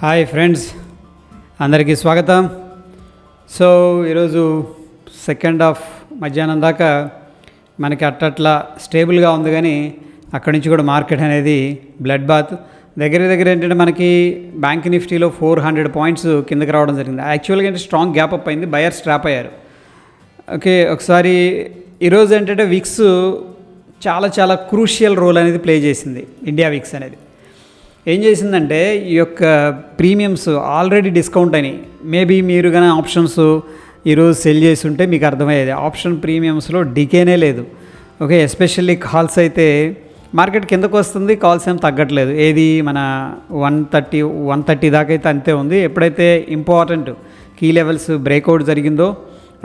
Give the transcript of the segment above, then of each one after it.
Hi friends, అందరికీ స్వాగతం. So ఈరోజు సెకండ్ హాఫ్ మధ్యాహ్నం దాకా మనకి అట్లా స్టేబుల్గా ఉంది, కానీ అక్కడి నుంచి కూడా మార్కెట్ అనేది బ్లడ్ బాత్ దగ్గర ఏంటంటే మనకి బ్యాంక్ నిఫ్టీలో 400 పాయింట్స్ కిందకి రావడం జరిగింది. యాక్చువల్గా ఏంటంటే స్ట్రాంగ్ గ్యాప్ అప్ అయింది, బయర్స్ ట్రాప్ అయ్యారు. ఓకే, ఒకసారి ఈరోజు ఏంటంటే విక్స్ చాలా క్రూషియల్ రోల్ అనేది ప్లే చేసింది. ఇండియా విక్స్ అనేది ఏం చేసిందంటే ఈ యొక్క ప్రీమియమ్స్ ఆల్రెడీ డిస్కౌంట్ అయినాయి. మేబీ మీరు కానీ ఆప్షన్స్ ఈరోజు సెల్ చేసి ఉంటే మీకు అర్థమయ్యేది. ఆప్షన్ ప్రీమియమ్స్లో డికేనే లేదు. ఓకే, ఎస్పెషల్లీ కాల్స్ అయితే మార్కెట్ కిందకు వస్తుంది, కాల్స్ ఏం తగ్గట్లేదు. ఏది మన 130 దాకా అయితే అంతే ఉంది. ఎప్పుడైతే ఇంపార్టెంట్ కీ లెవెల్స్ బ్రేక్అవుట్ జరిగిందో,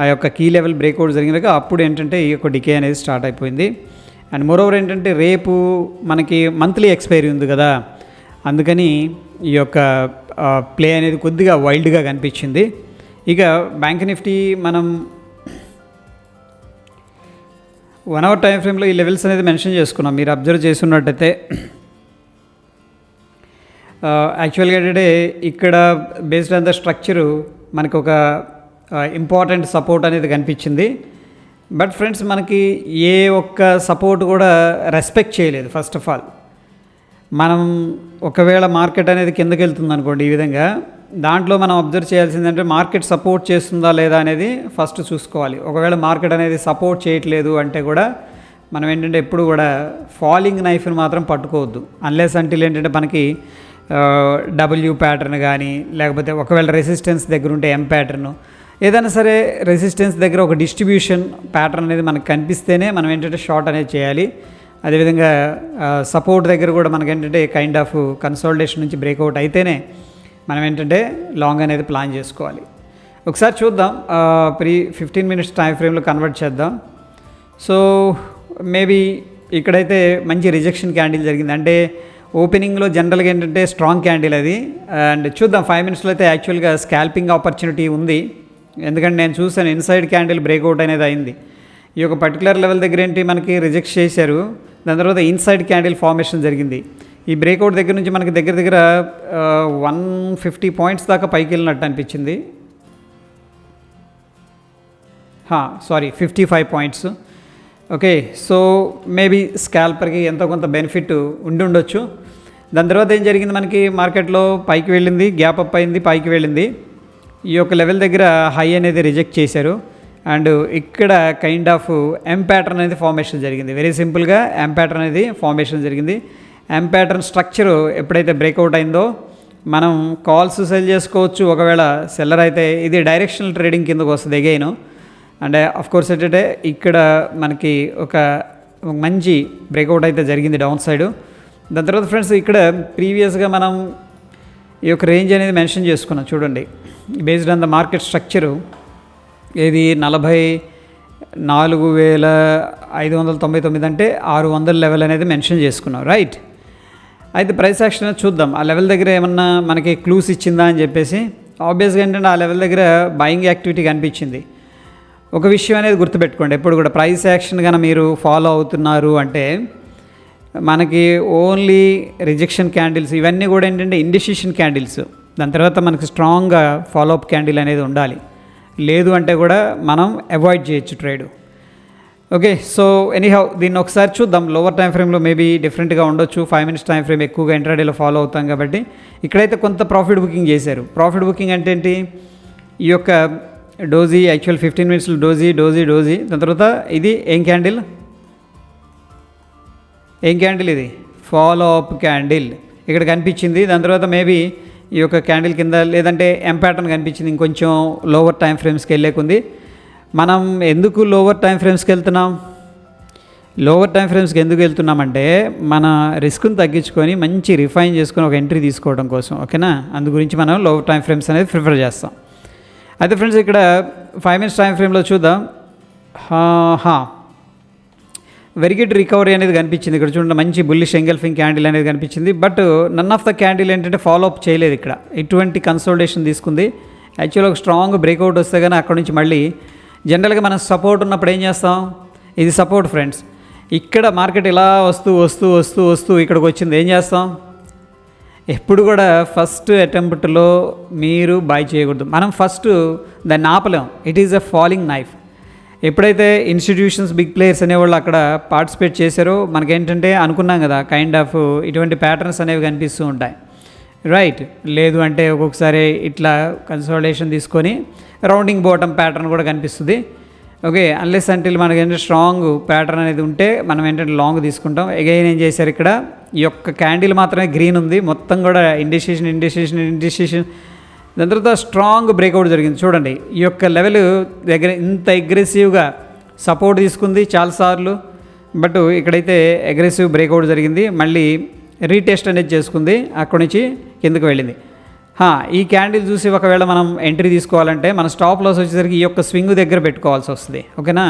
ఆ యొక్క కీ లెవెల్ బ్రేక్అవుట్ జరిగినాక అప్పుడు ఏంటంటే ఈ యొక్క డికే అనేది స్టార్ట్ అయిపోయింది. అండ్ మోరోవర్ ఏంటంటే రేపు మనకి మంత్లీ ఎక్స్పైరీ ఉంది కదా, అందుకని ఈ యొక్క ప్లే అనేది కొద్దిగా వైల్డ్గా కనిపించింది. ఇక బ్యాంక్ నిఫ్టీ మనం 1 అవర్ టైం ఫ్రేమ్లో ఈ లెవెల్స్ అనేది మెన్షన్ చేసుకున్నాం. మీరు అబ్జర్వ్ చేస్తున్నట్టయితే యాక్చువల్గా ఏంటంటే ఇక్కడ బేస్డ్ ఆన్ ద స్ట్రక్చరు మనకు ఒక ఇంపార్టెంట్ సపోర్ట్ అనేది కనిపించింది. బట్ ఫ్రెండ్స్, మనకి ఏ ఒక్క సపోర్ట్ కూడా రెస్పెక్ట్ చేయలేదు. ఫస్ట్ ఆఫ్ ఆల్ మనం ఒకవేళ మార్కెట్ అనేది కిందకి వెళ్తుంది అనుకోండి, ఈ విధంగా దాంట్లో మనం అబ్జర్వ్ చేయాల్సిందంటే మార్కెట్ సపోర్ట్ చేస్తుందా లేదా అనేది ఫస్ట్ చూసుకోవాలి. ఒకవేళ మార్కెట్ అనేది సపోర్ట్ చేయట్లేదు అంటే కూడా మనం ఏంటంటే ఎప్పుడు కూడా ఫాలింగ్ నైఫ్ని మాత్రం పట్టుకోవద్దు. అన్లెస్ అంటిల్ ఏంటంటే మనకి డబ్ల్యూ ప్యాటర్న్ కానీ, లేకపోతే ఒకవేళ రెసిస్టెన్స్ దగ్గర ఉంటే ఎం ప్యాటర్ను, ఏదైనా సరే రెసిస్టెన్స్ దగ్గర ఒక డిస్ట్రిబ్యూషన్ ప్యాటర్న్ అనేది మనకు కనిపిస్తేనే మనం ఏంటంటే షార్ట్ అనేది చేయాలి. అదేవిధంగా సపోర్ట్ దగ్గర కూడా మనకి ఏంటంటే కైండ్ ఆఫ్ కన్సాలిడేషన్ నుంచి బ్రేక్అవుట్ అయితేనే మనం ఏంటంటే లాంగ్ అనేది ప్లాన్ చేసుకోవాలి. ఒకసారి చూద్దాం, 15 మినిట్స్ టైం ఫ్రేమ్లో కన్వర్ట్ చేద్దాం. సో మేబీ ఇక్కడైతే మంచి రిజెక్షన్ క్యాండిల్ జరిగింది. అంటే ఓపెనింగ్లో జనరల్గా ఏంటంటే స్ట్రాంగ్ క్యాండిల్ అది. అండ్ చూద్దాం 5 మినిట్స్లో అయితే యాక్చువల్గా స్కాల్పింగ్ ఆపర్చునిటీ ఉంది. ఎందుకంటే నేను చూసాను ఇన్సైడ్ క్యాండిల్ బ్రేక్అవుట్ అనేది అయింది. ఈ యొక్క పర్టికులర్ లెవెల్ దగ్గర ఏంటి మనకి రిజెక్ట్ చేశారు. దాని తర్వాత ఇన్సైడ్ క్యాండిల్ ఫార్మేషన్ జరిగింది. ఈ బ్రేక్అవుట్ దగ్గర నుంచి మనకి దగ్గర 150 పాయింట్స్ దాకా పైకి వెళ్ళినట్టు అనిపించింది. 55 పాయింట్స్. ఓకే, సో మేబీ స్కాల్పర్కి ఎంతో కొంత బెనిఫిట్ ఉండొచ్చు. దాని తర్వాత ఏం జరిగింది, మనకి మార్కెట్లో పైకి వెళ్ళింది, గ్యాప్ అప్ అయింది, పైకి వెళ్ళింది. ఈ యొక్క లెవెల్ దగ్గర హై అనేది రిజెక్ట్ చేశారు. అండ్ ఇక్కడ కైండ్ ఆఫ్ ఎం ప్యాటర్న్ అనేది ఫార్మేషన్ జరిగింది. వెరీ సింపుల్గా ఎం ప్యాటర్న్ అనేది ఫార్మేషన్ జరిగింది. ఎం ప్యాటర్న్ స్ట్రక్చర్ ఎప్పుడైతే బ్రేక్అవుట్ అయిందో మనం కాల్స్ సెల్ చేసుకోవచ్చు. ఒకవేళ సెల్లర్ అయితే ఇది డైరెక్షనల్ ట్రేడింగ్ కిందకు వస్తుంది అగైన్. అండ్ అఫ్కోర్స్ ఏంటంటే ఇక్కడ మనకి ఒక మంచి బ్రేక్అవుట్ అయితే జరిగింది డౌన్ సైడ్. దాని తర్వాత ఫ్రెండ్స్ ఇక్కడ ప్రీవియస్గా మనం ఈ యొక్క రేంజ్ అనేది మెన్షన్ చేసుకున్నాం. చూడండి, based on the market structure ఇది 44,599 అంటే 600 లెవెల్ అనేది మెన్షన్ చేసుకున్నాం, రైట్? అయితే ప్రైస్ యాక్షన్ చూద్దాం. ఆ లెవెల్ దగ్గర ఏమన్నా మనకి క్లూస్ ఇచ్చిందా అని చెప్పేసి. ఆబ్వియస్గా ఏంటంటే ఆ లెవెల్ దగ్గర బయింగ్ యాక్టివిటీ కనిపించింది. ఒక విషయం అనేది గుర్తుపెట్టుకోండి, ఎప్పుడు కూడా ప్రైస్ యాక్షన్ కన్నా మీరు ఫాలో అవుతున్నారు అంటే మనకి ఓన్లీ రిజెక్షన్ క్యాండిల్స్ ఇవన్నీ కూడా ఏంటంటే ఇండిసిషన్ క్యాండిల్స్. దాని తర్వాత మనకి స్ట్రాంగ్గా ఫాలోఅప్ క్యాండిల్ అనేది ఉండాలి. లేదు అంటే కూడా మనం అవాయిడ్ చేయొచ్చు ట్రేడ్. ఓకే, సో ఎనీహౌ దీన్ని ఒకసారి చూద్దాం. లోవర్ టైం ఫ్రేమ్లో మేబీ డిఫరెంట్గా ఉండొచ్చు. 5 మినిట్స్ టైం ఫ్రేమ్ ఎక్కువగా ఇంట్రాడేలో ఫాలో అవుతాం కాబట్టి ఇక్కడైతే కొంత ప్రాఫిట్ బుకింగ్ చేశారు. ప్రాఫిట్ బుకింగ్ అంటే ఏంటి, ఈ యొక్క డోజీ యాక్చువల్ 15 మినిట్స్లో డోజీ. దాని తర్వాత ఇది ఏం క్యాండిల్ ఇది ఫాలో అప్ క్యాండిల్ ఇక్కడ కనిపించింది. దాని తర్వాత మేబీ ఈ యొక్క క్యాండిల్ కింద లేదంటే ఎం ప్యాటర్న్ కనిపించింది. ఇంకొంచెం లోవర్ టైం ఫ్రేమ్స్కి వెళ్ళేకుంది. మనం ఎందుకు లోవర్ టైం ఫ్రేమ్స్కి వెళ్తున్నాం? లోవర్ టైం ఫ్రేమ్స్కి ఎందుకు వెళ్తున్నామంటే మన రిస్క్ని తగ్గించుకొని మంచి రిఫైన్ చేసుకొని ఒక ఎంట్రీ తీసుకోవడం కోసం. ఓకేనా, అందు గురించి మనం లోవర్ టైం ఫ్రేమ్స్ అనేది ప్రిఫర్ చేస్తాం. అయితే ఫ్రెండ్స్ ఇక్కడ 5 మినిట్స్ టైం ఫ్రేమ్లో చూద్దాం. వెరీ గుడ్ రికవరీ అనేది కనిపించింది. ఇక్కడ చూడండి మంచి బుల్లిష్ ఎంగల్ఫింగ్ క్యాండిల్ అనేది కనిపించింది. But none of the candle ఏంటంటే ఫాలోఅప్ చేయలేదు. ఇక్కడ ఇటువంటి కన్సోలిడేషన్ తీసుకుంది. యాక్చువల్గా ఒక స్ట్రాంగ్ బ్రేక్అవుట్ వస్తే కానీ అక్కడ నుంచి మళ్ళీ జనరల్గా మనం సపోర్ట్ ఉన్నప్పుడు ఏం చేస్తాం, ఇది సపోర్ట్ ఫ్రెండ్స్. ఇక్కడ మార్కెట్ ఇలా వస్తూ ఇక్కడికి వచ్చింది, ఏం చేస్తాం, ఎప్పుడు కూడా ఫస్ట్ అటెంప్ట్లో మీరు బై చేయకూడదు. మనం ఫస్ట్ దాన్ని ఆపలేం. It is a falling knife. ఎప్పుడైతే ఇన్స్టిట్యూషన్స్ బిగ్ ప్లేయర్స్ అనేవాళ్ళు అక్కడ పార్టిసిపేట్ చేశారో మనకేంటంటే అనుకున్నాం కదా, కైండ్ ఆఫ్ ఇటువంటి ప్యాటర్న్స్ అనేవి కనిపిస్తూ ఉంటాయి, రైట్? లేదు అంటే ఒక్కొక్కసారి ఇట్లా కన్సాలిడేషన్ తీసుకొని రౌండింగ్ బాటమ్ ప్యాటర్న్ కూడా కనిపిస్తుంది. ఓకే, అన్లెస్ అంటిల్ మనకి ఏంటంటే స్ట్రాంగ్ ప్యాటర్న్ అనేది ఉంటే మనం ఏంటంటే లాంగ్ తీసుకుంటాం. అగైన్ ఏం చేశారు, ఇక్కడ ఈ యొక్క క్యాండిల్ మాత్రమే గ్రీన్ ఉంది, మొత్తం కూడా ఇండికేషన్. దాని తర్వాత స్ట్రాంగ్ బ్రేక్అవుట్ జరిగింది. చూడండి, ఈ యొక్క లెవెల్ దగ్గర ఇంత అగ్రెసివ్గా సపోర్ట్ తీసుకుంది చాలాసార్లు, బట్ ఇక్కడైతే అగ్రెసివ్ బ్రేక్అవుట్ జరిగింది, మళ్ళీ రీటెస్ట్ అనేది చేసుకుంది, అక్కడి నుంచి కిందకు వెళ్ళింది. ఈ క్యాండిల్ చూసి ఒకవేళ మనం ఎంట్రీ తీసుకోవాలంటే మన స్టాప్ లాస్ వచ్చేసరికి ఈ యొక్క స్వింగ్ దగ్గర పెట్టుకోవాల్సి వస్తుంది. ఓకేనా,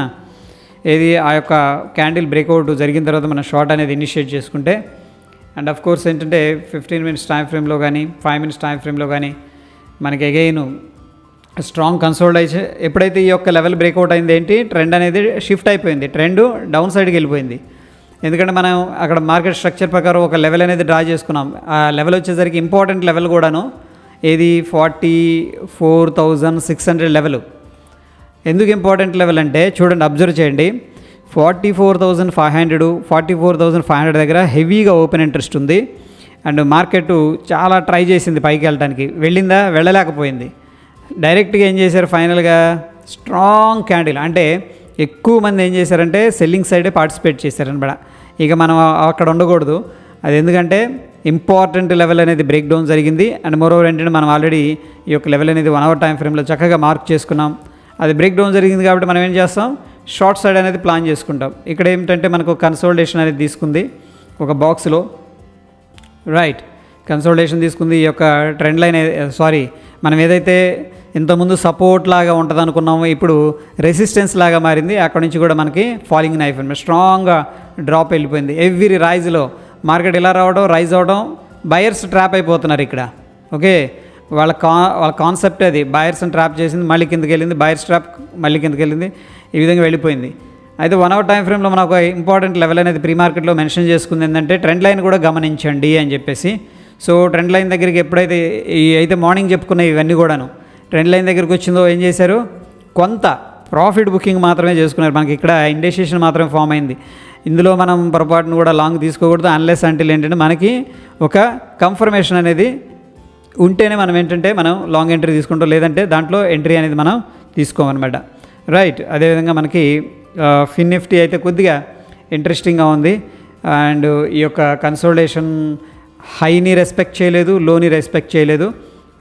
ఏది ఆ యొక్క క్యాండిల్ బ్రేక్అవుట్ జరిగిన తర్వాత మనం షార్ట్ అనేది ఇనిషియేట్ చేసుకుంటే. అండ్ ఆఫ్ కోర్స్ ఏంటంటే 15 మినిట్స్ టైం ఫ్రేమ్లో కానీ 5 మినిట్స్ టైం ఫ్రేమ్లో కానీ మనకి అగైన్ స్ట్రాంగ్ కన్సోలిడేషన్. ఎప్పుడైతే ఈ యొక్క లెవెల్ బ్రేక్అవుట్ అయింది, ఏంటి ట్రెండ్ అనేది షిఫ్ట్ అయిపోయింది, ట్రెండ్ డౌన్ సైడ్కి వెళ్ళిపోయింది. ఎందుకంటే మనం అక్కడ మార్కెట్ స్ట్రక్చర్ ప్రకారం ఒక లెవెల్ అనేది డ్రా చేసుకున్నాం. ఆ లెవెల్ వచ్చేసరికి ఇంపార్టెంట్ లెవెల్ కూడాను ఏది 44,600 లెవెల్. ఎందుకు ఇంపార్టెంట్ లెవెల్ అంటే చూడండి, అబ్జర్వ్ చేయండి, 44,500 44,500 దగ్గర హెవీగా ఓపెన్ ఇంట్రెస్ట్ ఉంది. అండ్ మార్కెట్ చాలా ట్రై చేసింది పైకి వెళ్ళడానికి, వెళ్ళిందా? వెళ్ళలేకపోయింది. డైరెక్ట్గా ఏం చేశారు, ఫైనల్గా స్ట్రాంగ్ క్యాండిల్, అంటే ఎక్కువ మంది ఏం చేశారంటే సెల్లింగ్ సైడే పార్టిసిపేట్ చేశారనమాట. ఇక మనం అక్కడ ఉండకూడదు. అది ఎందుకంటే ఇంపార్టెంట్ లెవెల్ అనేది బ్రేక్ డౌన్ జరిగింది. అండ్ మోరోవర్ ఏంటంటే మనం ఆల్రెడీ ఈ యొక్క లెవెల్ అనేది 1 అవర్ టైం ఫ్రేమ్లో చక్కగా మార్క్ చేసుకున్నాం. అది బ్రేక్ డౌన్ జరిగింది కాబట్టి మనం ఏం చేస్తాం, షార్ట్ సైడ్ అనేది ప్లాన్ చేసుకుంటాం. ఇక్కడ ఏమిటంటే మనకు కన్సోలిడేషన్ అనేది తీసుకుంది ఒక బాక్స్లో, రైట్? కన్సోలిడేషన్ తీసుకుంది. ఈ యొక్క ట్రెండ్ లైన్ మనం ఏదైతే ఇంతకుముందు సపోర్ట్ లాగా ఉంటుంది అనుకున్నామో ఇప్పుడు రెసిస్టెన్స్ లాగా మారింది. అక్కడ నుంచి కూడా మనకి ఫాలింగ్ నైఫ్ అనమాట, స్ట్రాంగ్గా డ్రాప్ వెళ్ళిపోయింది. ఎవ్రీ రైజ్లో మార్కెట్ ఇలా రావడం, రైజ్ అవడం, బయర్స్ ట్రాప్ అయిపోతున్నారు ఇక్కడ. ఓకే, వాళ్ళ కాన్సెప్ట్ అది, బయర్స్ని ట్రాప్ చేసింది, మళ్ళీ కిందకి వెళ్ళింది, బయర్స్ ట్రాప్ మళ్ళీ కిందకి వెళ్ళింది, ఈ విధంగా వెళ్ళిపోయింది. అయితే 1 అవర్ టైం ఫ్రేమ్లో మనం ఒక ఇంపార్టెంట్ లెవెల్ అనేది ప్రీ మార్కెట్లో మెన్షన్ చేసుకుంది ఏంటంటే ట్రెండ్ లైన్ కూడా గమనించండి అని చెప్పేసి. సో ట్రెండ్ లైన్ దగ్గరికి ఎప్పుడైతే అయితే మార్నింగ్ చెప్పుకున్న ఇవన్నీ కూడాను ట్రెండ్ లైన్ దగ్గరికి వచ్చిందో ఏం చేశారు, కొంత ప్రాఫిట్ బుకింగ్ మాత్రమే చేసుకున్నారు. మనకి ఇక్కడ ఇండికేషన్ మాత్రమే ఫామ్ అయింది. ఇందులో మనం పొరపాటును కూడా లాంగ్ తీసుకోకూడదు. అన్లెస్ అంటిల్ ఏంటంటే మనకి ఒక కన్ఫర్మేషన్ అనేది ఉంటేనే మనం ఏంటంటే మనం లాంగ్ ఎంట్రీ తీసుకుంటాం, లేదంటే దాంట్లో ఎంట్రీ అనేది మనం తీసుకోమన్నమాట, రైట్? అదేవిధంగా మనకి ఫిన్ నిఫ్టీ అయితే కొద్దిగా ఇంట్రెస్టింగ్గా ఉంది. అండ్ ఈ యొక్క కన్సోలిడేషన్ హైని రెస్పెక్ట్ చేయలేదు, లోని రెస్పెక్ట్ చేయలేదు.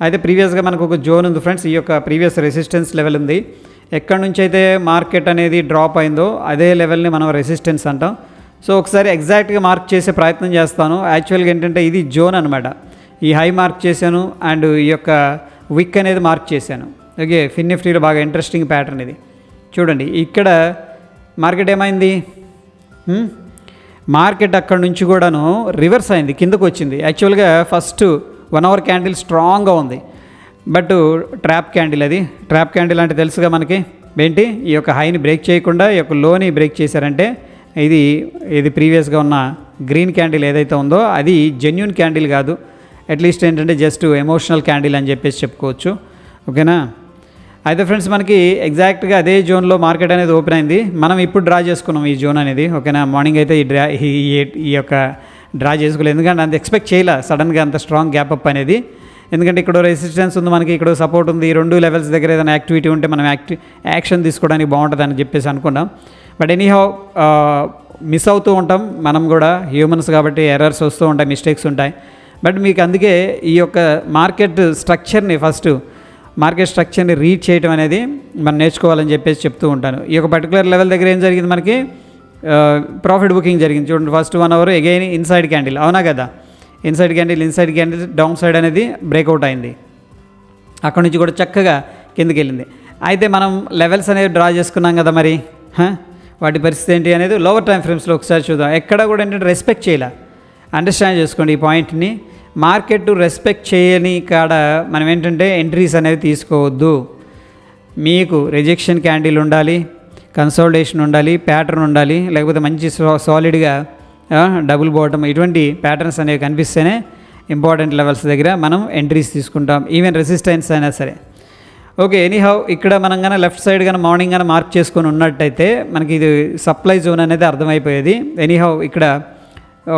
అయితే ప్రీవియస్గా మనకు ఒక జోన్ ఉంది ఫ్రెండ్స్, ఈ యొక్క ప్రీవియస్ రెసిస్టెన్స్ లెవెల్ ఉంది. ఎక్కడి నుంచి అయితే మార్కెట్ అనేది డ్రాప్ అయిందో అదే లెవెల్ని మనం రెసిస్టెన్స్ అంటాం. సో ఒకసారి ఎగ్జాక్ట్గా మార్క్ చేసే ప్రయత్నం చేస్తాను. యాక్చువల్గా ఏంటంటే ఇది జోన్ అనమాట. ఈ హై మార్క్ చేశాను అండ్ ఈ యొక్క విక్ అనేది మార్క్ చేశాను. ఓకే, ఫిన్ నిఫ్టీలో బాగా ఇంట్రెస్టింగ్ ప్యాటర్న్ ఇది. చూడండి, ఇక్కడ మార్కెట్ ఏమైంది, మార్కెట్ అక్కడి నుంచి కూడాను రివర్స్ అయింది, కిందకు వచ్చింది. యాక్చువల్గా ఫస్ట్ 1 అవర్ క్యాండిల్ స్ట్రాంగ్గా ఉంది, బట్ ట్రాప్ క్యాండిల్, అది ట్రాప్ క్యాండిల్ అంటే తెలుసుగా మనకి ఏంటి, ఈ యొక్క హైని బ్రేక్ చేయకుండా ఈ యొక్క లోని బ్రేక్ చేశారంటే ఇది ప్రీవియస్గా ఉన్న గ్రీన్ క్యాండిల్ ఏదైతే ఉందో అది జెన్యూన్ క్యాండిల్ కాదు, అట్లీస్ట్ ఏంటంటే జస్ట్ ఎమోషనల్ క్యాండిల్ అని చెప్పేసి చెప్పుకోవచ్చు. ఓకేనా? అయితే ఫ్రెండ్స్ మనకి ఎగ్జాక్ట్గా అదే జోన్లో మార్కెట్ అనేది ఓపెన్ అయింది. మనం ఇప్పుడు డ్రా చేసుకున్నాం ఈ జోన్ అనేది. ఓకేనా? మార్నింగ్ అయితే ఈ యొక్క డ్రా చేసుకోలేదు, ఎందుకంటే అంత ఎక్స్పెక్ట్ చేయలే సడన్గా అంత స్ట్రాంగ్ గ్యాప్ అప్ అనేది. ఎందుకంటే ఇక్కడ రెసిస్టెన్స్ ఉంది, మనకి ఇక్కడ సపోర్ట్ ఉంది, ఈ 2 లెవెల్స్ దగ్గర ఏదైనా యాక్టివిటీ ఉంటే మనం యాక్షన్ తీసుకోవడానికి బాగుంటుంది అని చెప్పేసి అనుకున్నాం. బట్ ఎనీహౌ మిస్ అవుతూ ఉంటాం మనం కూడా, హ్యూమన్స్ కాబట్టి ఎర్రర్స్ వస్తూ ఉంటాయి, మిస్టేక్స్ ఉంటాయి. బట్ మీకు అందుకే ఈ యొక్క మార్కెట్ స్ట్రక్చర్ని రీడ్ చేయడం అనేది మనం నేర్చుకోవాలని చెప్పేసి చెప్తూ ఉంటాను. ఈ యొక్క పర్టికులర్ లెవెల్ దగ్గర ఏం జరిగింది, మనకి ప్రాఫిట్ బుకింగ్ జరిగింది. చూడండి, first 1 hour again inside candle, అవునా కదా? ఇన్సైడ్ క్యాండిల్ డౌన్ సైడ్ అనేది బ్రేక్అవుట్ అయింది, అక్కడ నుంచి కూడా చక్కగా కిందకి వెళ్ళింది. అయితే మనం లెవెల్స్ అనేవి డ్రా చేసుకున్నాం కదా, మరి వాటి పరిస్థితి ఏంటి అనేది లోవర్ టైం ఫ్రేమ్స్లో ఒకసారి చూద్దాం. ఎక్కడ కూడా ఏంటంటే రెస్పెక్ట్ చేయాలి, అండర్స్టాండ్ చేసుకోండి ఈ పాయింట్ని. మార్కెట్ రెస్పెక్ట్ చేయని కాడ మనం ఏంటంటే ఎంట్రీస్ అనేవి తీసుకోవద్దు. మీకు రిజెక్షన్ క్యాండిల్ ఉండాలి, కన్సోలిడేషన్ ఉండాలి, ప్యాటర్న్ ఉండాలి, లేకపోతే మంచి సాలిడ్గా డబుల్ బాటమ్ ఇటువంటి ప్యాటర్న్స్ అనేవి కనిపిస్తేనే ఇంపార్టెంట్ లెవెల్స్ దగ్గర మనం ఎంట్రీస్ తీసుకుంటాం, ఈవెన్ రెసిస్టెన్స్ అయినా సరే. ఓకే, ఎనీహౌ ఇక్కడ మనం కానీ లెఫ్ట్ సైడ్ కానీ మార్నింగ్ కానీ మార్క్ చేసుకొని ఉన్నట్టయితే మనకి ఇది సప్లై జోన్ అనేది అర్థమైపోయేది. ఎనీహౌ ఇక్కడ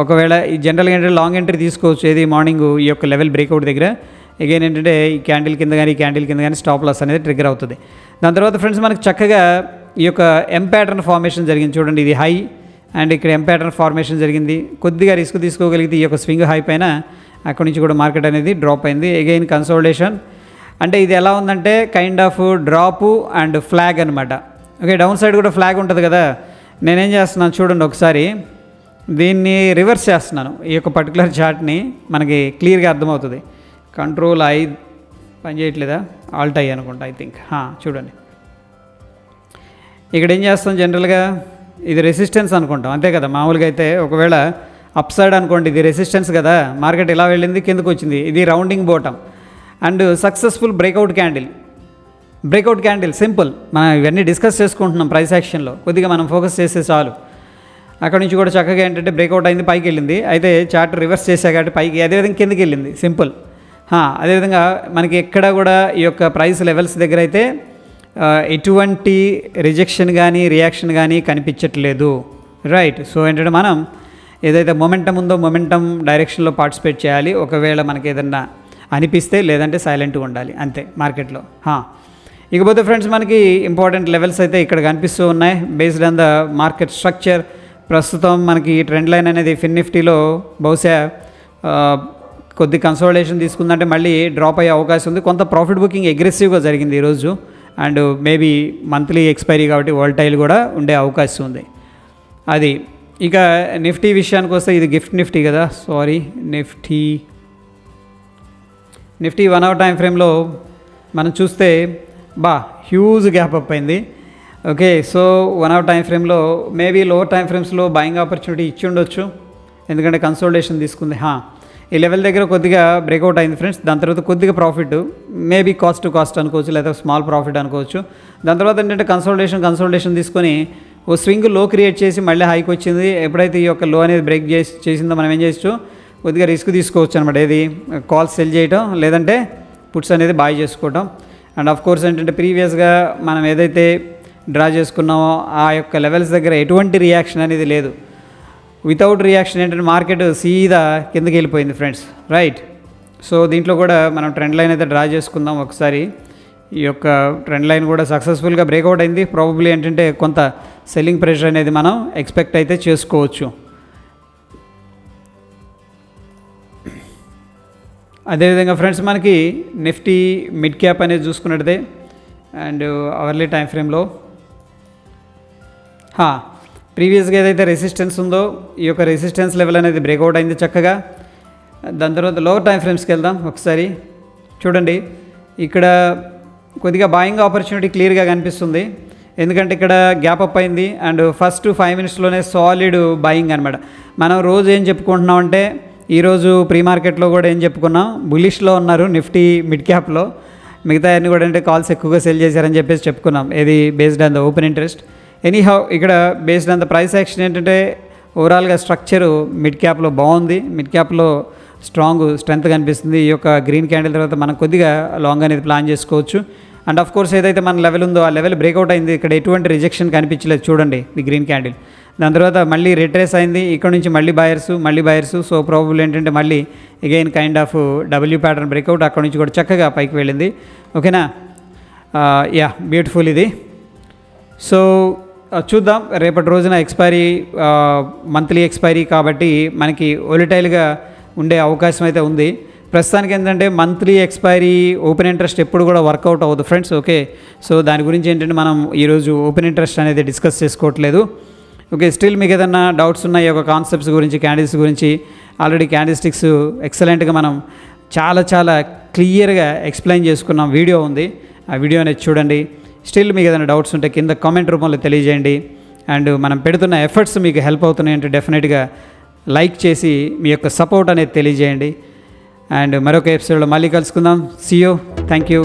ఒకవేళ ఈ జనరల్గా ఏంటంటే లాంగ్ ఎంట్రీ తీసుకోవచ్చు, ఏది మార్నింగ్ ఈ యొక్క లెవెల్ బ్రేక్అవుట్ దగ్గర. అగైన్ ఏంటంటే ఈ క్యాండిల్ కింద కానీ ఈ క్యాండిల్ కింద కానీ స్టాప్ లాస్ అనేది ట్రిగ్గర్ అవుతుంది. దాని తర్వాత ఫ్రెండ్స్ మనకు చక్కగా ఈ యొక్క ఎం ప్యాటర్న్ ఫార్మేషన్ జరిగింది చూడండి, ఇది హై అండ్ ఇక్కడ ఎం ప్యాటర్న్ ఫార్మేషన్ జరిగింది. కొద్దిగా రిస్క్ తీసుకోగలిగితే ఈ యొక్క స్వింగ్ హై పైన అక్కడి నుంచి కూడా మార్కెట్ అనేది డ్రాప్ అయింది. అగైన్ కన్సోలిడేషన్, అంటే ఇది ఎలా ఉందంటే kind of drop and flag అనమాట. ఓకే, డౌన్ సైడ్ కూడా ఫ్లాగ్ ఉంటుంది కదా. నేనేం చేస్తున్నాను చూడండి ఒకసారి, దీన్ని రివర్స్ చేస్తున్నాను. ఈ యొక్క పర్టికులర్ చార్ట్ని మనకి క్లియర్గా అర్థమవుతుంది. కంట్రోల్ ఐ పని చేయట్లేదా, ఆల్ట్ ఐ అనుకుంటా, ఐ థింక్. చూడండి ఇక్కడ ఏం చేస్తాం, జనరల్గా ఇది రెసిస్టెన్స్ అనుకుంటాం అంతే కదా. మామూలుగా అయితే ఒకవేళ అప్ సైడ్ అనుకోండి, ఇది రెసిస్టెన్స్ కదా, మార్కెట్ ఇలా వెళ్ళింది కిందకు వచ్చింది, ఇది rounding bottom and successful breakout candle simple. మనం ఇవన్నీ డిస్కస్ చేసుకుంటున్నాం ప్రైస్ యాక్షన్లో, కొద్దిగా మనం ఫోకస్ చేస్తే చాలు. అక్కడ నుంచి కూడా చక్కగా ఏంటంటే బ్రేక్అవుట్ అయింది, పైకి వెళ్ళింది, అయితే చార్ట్ రివర్స్ చేసా కాబట్టి పైకి, అదేవిధంగా కిందకి వెళ్ళింది సింపుల్. అదేవిధంగా మనకి ఎక్కడ కూడా ఈ యొక్క ప్రైస్ లెవెల్స్ దగ్గర అయితే ఎటువంటి రిజెక్షన్ కానీ రియాక్షన్ కానీ కనిపించట్లేదు, రైట్. సో ఏంటంటే మనం ఏదైతే మొమెంటం ఉందో మొమెంటం డైరెక్షన్లో పార్టిసిపేట్ చేయాలి. ఒకవేళ మనకి ఏదన్నా అనిపిస్తే, లేదంటే సైలెంట్గా ఉండాలి అంతే మార్కెట్లో. ఇకపోతే ఫ్రెండ్స్ మనకి ఇంపార్టెంట్ లెవెల్స్ అయితే ఇక్కడ కనిపిస్తూ ఉన్నాయి based on the market structure. ప్రస్తుతం మనకి ట్రెండ్ లైన్ అనేది ఫిన్ నిఫ్టీలో బహుశా కొద్ది కన్సోలిడేషన్ తీసుకుందంటే మళ్ళీ డ్రాప్ అయ్యే అవకాశం ఉంది. కొంత ప్రాఫిట్ బుకింగ్ అగ్రెసివ్గా జరిగింది ఈరోజు, అండ్ మేబీ మంత్లీ ఎక్స్పైరీ కాబట్టి వాలటైల్ కూడా ఉండే అవకాశం ఉంది. అది ఇక నిఫ్టీ విషయానికి వస్తే ఇది గిఫ్ట్ నిఫ్టీ కదా, సారీ నిఫ్టీ 1 అవర్ టైం ఫ్రేమ్లో మనం చూస్తే హ్యూజ్ గ్యాప్ అప్ అయింది. ఓకే, సో 1 అవర్ టైం ఫ్రేమ్లో మేబీ లోవర్ టైం ఫ్రేమ్స్లో బయింగ్ ఆపర్చునిటీ ఇచ్చి ఉండొచ్చు, ఎందుకంటే కన్సోలిడేషన్ తీసుకుంది. ఈ లెవెల్ దగ్గర కొద్దిగా బ్రేక్అవుట్ అయింది ఫ్రెండ్స్. దాని తర్వాత కొద్దిగా profit, maybe cost to cost అనుకోవచ్చు, లేదా స్మాల్ ప్రాఫిట్ అనుకోవచ్చు. దాని తర్వాత ఏంటంటే కన్సోలిడేషన్ తీసుకొని ఓ స్వింగ్ లో క్రియేట్ చేసి మళ్ళీ హైకి వచ్చింది. ఎప్పుడైతే ఈ యొక్క లో అనేది బ్రేక్ చేసిందో మనం ఏం చేయొచ్చు, కొద్దిగా రిస్క్ తీసుకోవచ్చు అనమాట. ఏది కాల్స్ సెల్ చేయటం, లేదంటే పుట్స్ అనేది బాయ్ చేసుకోవటం. అండ్ ఆఫ్ కోర్స్ ఏంటంటే ప్రీవియస్గా మనం ఏదైతే డ్రా చేసుకున్నామో ఆ యొక్క లెవెల్స్ దగ్గర ఎటువంటి రియాక్షన్ అనేది లేదు. వితౌట్ రియాక్షన్ ఏంటంటే మార్కెట్ సీదా కిందకి వెళ్ళిపోయింది ఫ్రెండ్స్, రైట్. సో దీంట్లో కూడా మనం ట్రెండ్ లైన్ అయితే డ్రా చేసుకుందాం ఒకసారి. ఈ యొక్క ట్రెండ్ లైన్ కూడా సక్సెస్ఫుల్గా బ్రేక్అవుట్ అయింది. ప్రాబబ్లీ ఏంటంటే కొంత సెల్లింగ్ ప్రెషర్ అనేది మనం ఎక్స్పెక్ట్ అయితే చేసుకోవచ్చు. అదేవిధంగా ఫ్రెండ్స్ మనకి నిఫ్టీ మిడ్ క్యాప్ అనేది చూసుకున్నట్టే అండ్ అవర్లీ టైం ఫ్రేమ్లో ప్రీవియస్గా ఏదైతే రెసిస్టెన్స్ ఉందో ఈ యొక్క రెసిస్టెన్స్ లెవెల్ అనేది బ్రేక్అవుట్ అయింది చక్కగా. దాని తర్వాత లోవర్ టైం ఫ్రేమ్స్కి వెళ్దాం ఒకసారి. చూడండి ఇక్కడ కొద్దిగా బాయింగ్ ఆపర్చునిటీ క్లియర్గా కనిపిస్తుంది, ఎందుకంటే ఇక్కడ గ్యాప్ అప్ అయింది అండ్ ఫస్ట్ 5 మినిట్స్లోనే సాలిడ్ బాయింగ్ అనమాట. మనం రోజు ఏం చెప్పుకుంటున్నామంటే, ఈరోజు ప్రీ మార్కెట్లో కూడా ఏం చెప్పుకున్నాం, బులిష్లో ఉన్నారు నిఫ్టీ మిడ్ క్యాప్లో, మిగతా అన్ని కూడా అంటే కాల్స్ ఎక్కువగా సెల్ చేశారని చెప్పేసి చెప్పుకున్నాం. ఇది based on the open interest. Anyhow ఇక్కడ based on the price action ఏంటంటే ఓవరాల్గా స్ట్రక్చరు మిడ్ క్యాప్లో బాగుంది, మిడ్ క్యాప్లో స్ట్రెంత్ కనిపిస్తుంది. ఈ యొక్క గ్రీన్ క్యాండిల్ తర్వాత మనం కొద్దిగా లాంగ్ అనేది ప్లాన్ చేసుకోవచ్చు. అండ్ ఆఫ్ కోర్స్ ఏదైతే మన లెవెల్ ఉందో ఆ లెవెల్ బ్రేక్అవుట్ అయింది, ఇక్కడ ఎటువంటి రిజెక్షన్ కనిపించలేదు చూడండి ఈ గ్రీన్ క్యాండిల్. దాని తర్వాత మళ్ళీ రిట్రేస్ అయింది, ఇక్కడ నుంచి మళ్ళీ బయర్సు. సో ప్రాబబుల్ ఏంటంటే మళ్ళీ again kind of W pattern breakout, అక్కడ నుంచి కూడా చక్కగా పైకి వెళ్ళింది. ఓకేనా, బ్యూటిఫుల్ ఇది. సో చూద్దాం రేపటి రోజున ఎక్స్పైరీ, మంత్లీ ఎక్స్పైరీ కాబట్టి మనకి వోలటైల్గా ఉండే అవకాశం అయితే ఉంది. ప్రస్తుతానికి ఏంటంటే మంత్లీ ఎక్స్పైరీ ఓపెన్ ఇంట్రెస్ట్ ఎప్పుడు కూడా వర్కౌట్ అవ్వదు ఫ్రెండ్స్. ఓకే, సో దాని గురించి ఏంటంటే మనం ఈరోజు ఓపెన్ ఇంట్రెస్ట్ అనేది డిస్కస్ చేసుకోవట్లేదు. ఓకే, స్టిల్ మీకు ఏదన్నా డౌట్స్ ఉన్నాయి ఒక కాన్సెప్ట్స్ గురించి, క్యాండిల్స్ గురించి, ఆల్రెడీ క్యాండిల్స్టిక్స్ ఎక్సలెంట్గా మనం చాలా క్లియర్గా ఎక్స్ప్లెయిన్ చేసుకున్నాం, వీడియో ఉంది, ఆ వీడియో అనేది చూడండి. స్టిల్ మీకు ఏదైనా డౌట్స్ ఉంటే కింద కామెంట్ రూపంలో తెలియజేయండి. అండ్ మనం పెడుతున్న ఎఫర్ట్స్ మీకు హెల్ప్ అవుతున్నాయంటే డెఫినెట్గా లైక్ చేసి మీ యొక్క సపోర్ట్ అనేది తెలియజేయండి. అండ్ మరొక ఎపిసోడ్లో మళ్ళీ కలుసుకుందాం. See you, thank you.